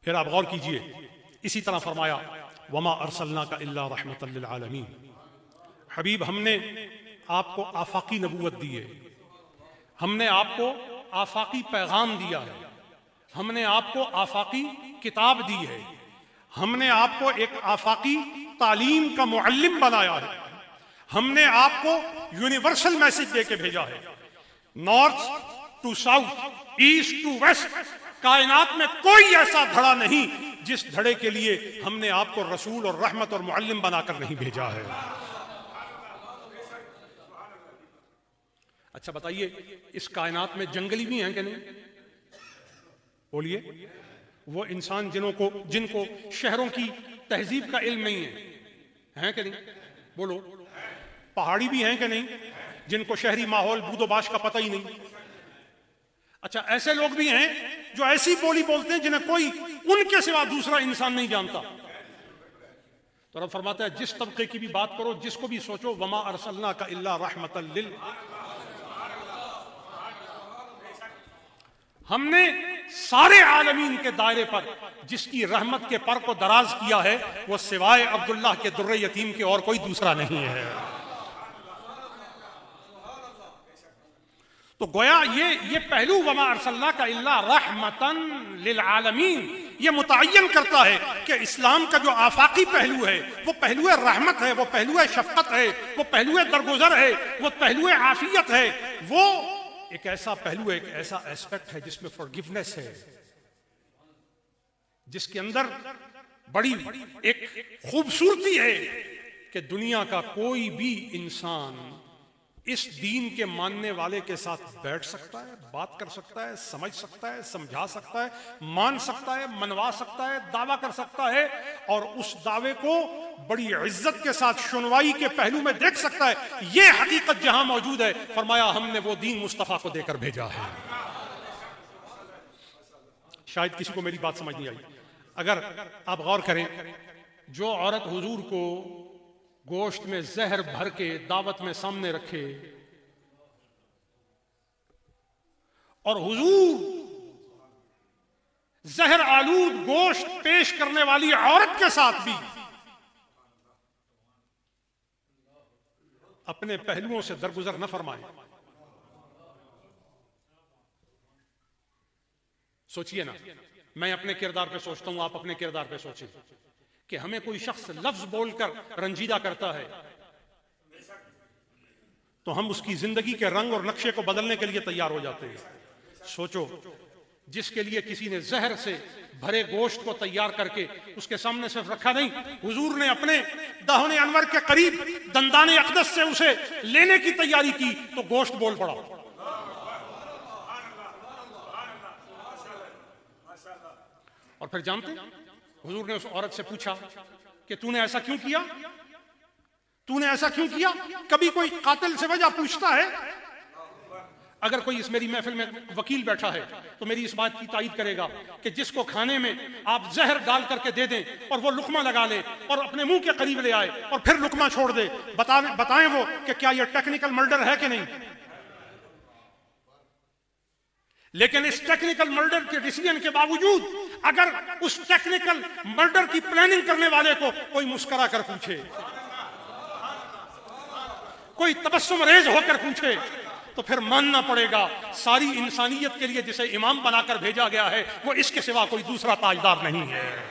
پھر آپ غور کیجئے، اسی طرح فرمایا وما ارسلناک الا رحمۃ للعالمین، حبیب ہم نے آپ کو آفاقی نبوت دی ہے، ہم نے آپ کو آفاقی پیغام دیا ہے، ہم نے آپ کو آفاقی کتاب دی ہے، ہم نے آپ کو ایک آفاقی تعلیم کا معلم بنایا ہے، ہم نے آپ کو یونیورسل میسج دے کے بھیجا ہے، north to south, east to west, کائنات میں کوئی ایسا دھڑا نہیں جس دھڑے کے لیے ہم نے آپ کو رسول اور رحمت اور معلم بنا کر نہیں بھیجا ہے۔ اچھا بتائیے، اس کائنات میں جنگلی بھی ہیں کہ نہیں؟ بولیے، وہ انسان جن کو شہروں کی تہذیب کا علم نہیں ہے کہ نہیں؟ بولو، پہاڑی بھی ہیں کہ نہیں جن کو شہری ماحول بود و باش کا پتہ ہی نہیں؟ اچھا، ایسے لوگ بھی ہیں جو ایسی بولی بولتے ہیں جنہیں کوئی ان کے سوا دوسرا انسان نہیں جانتا۔ تو رب فرماتا ہے جس طبقے کی بھی بات کرو، جس کو بھی سوچو، وما ارسلناک الا رحمۃ ہم نے سارے عالمین کے دائرے پر جس کی رحمت کے پر کو دراز کیا ہے وہ سوائے عبداللہ کے در یتیم کے اور کوئی دوسرا نہیں ہے۔ تو گویا یہ پہلو وما ارسلناک الا رحمۃ للعالمین یہ متعین کرتا ہے کہ اسلام کا جو آفاقی پہلو ہے وہ پہلو رحمت ہے، وہ پہلو شفقت ہے، وہ پہلو درگزر ہے، وہ پہلو عافیت ہے، وہ ایک ایسا پہلو ہے، ایک ایسا ایسپیکٹ ہے جس میں فارگیونیس ہے، جس کے اندر بڑی ایک خوبصورتی ہے کہ دنیا کا کوئی بھی انسان اس دین کے ماننے والے کے ساتھ بیٹھ سکتا ہے، بات کر سکتا ہے، سمجھ سکتا ہے، سمجھا سکتا ہے، مان سکتا ہے، منوا سکتا ہے، دعویٰ کر سکتا ہے، اور اس دعوے کو بڑی عزت کے ساتھ شنوائی کے پہلو میں دیکھ سکتا ہے۔ یہ حقیقت جہاں موجود ہے، فرمایا ہم نے وہ دین مصطفیٰ کو دے کر بھیجا ہے۔ شاید کسی کو میری بات سمجھ نہیں آئی۔ اگر آپ غور کریں، جو عورت حضور کو گوشت میں زہر بھر کے دعوت میں سامنے رکھے اور حضور زہر آلود گوشت پیش کرنے والی عورت کے ساتھ بھی اپنے پہلوؤں سے درگزر نہ فرمائے، سوچئے نا، میں اپنے کردار پہ سوچتا ہوں، آپ اپنے کردار پہ سوچیں کہ ہمیں کوئی شخص لفظ بول کر رنجیدہ کرتا ہے تو ہم اس کی زندگی کے رنگ اور نقشے کو بدلنے کے لیے تیار ہو جاتے ہیں۔ سوچو، جس کے لیے کسی نے زہر سے بھرے گوشت کو تیار کر کے اس کے سامنے صرف رکھا نہیں، حضور نے اپنے دہن انور کے قریب دندان اقدس سے اسے لینے کی تیاری کی تو گوشت بول پڑا۔ اور پھر جانتے حضور نے اس عورت سے پوچھا کہ تو نے ایسا کیوں کیا؟ تو نے ایسا کیوں کیا؟ کبھی کوئی قاتل سے وجہ پوچھتا ہے؟ اگر کوئی اس میری محفل میں وکیل بیٹھا ہے تو میری اس بات کی تائید کرے گا کہ جس کو کھانے میں آپ زہر ڈال کر کے دے دیں اور وہ لقمہ لگا لے اور اپنے منہ کے قریب لے آئے اور پھر لقمہ چھوڑ دے، بتائیں وہ کہ کیا یہ ٹیکنیکل مرڈر ہے کہ نہیں؟ لیکن اس ٹیکنیکل مرڈر کے ڈیسیژن کے باوجود اگر اس ٹیکنیکل مرڈر کی پلاننگ کرنے والے کو کوئی مسکرا کر پوچھے، کوئی تبسم ریز ہو کر پوچھے، تو پھر ماننا پڑے گا ساری انسانیت کے لیے جسے امام بنا کر بھیجا گیا ہے وہ اس کے سوا کوئی دوسرا تاجدار نہیں ہے۔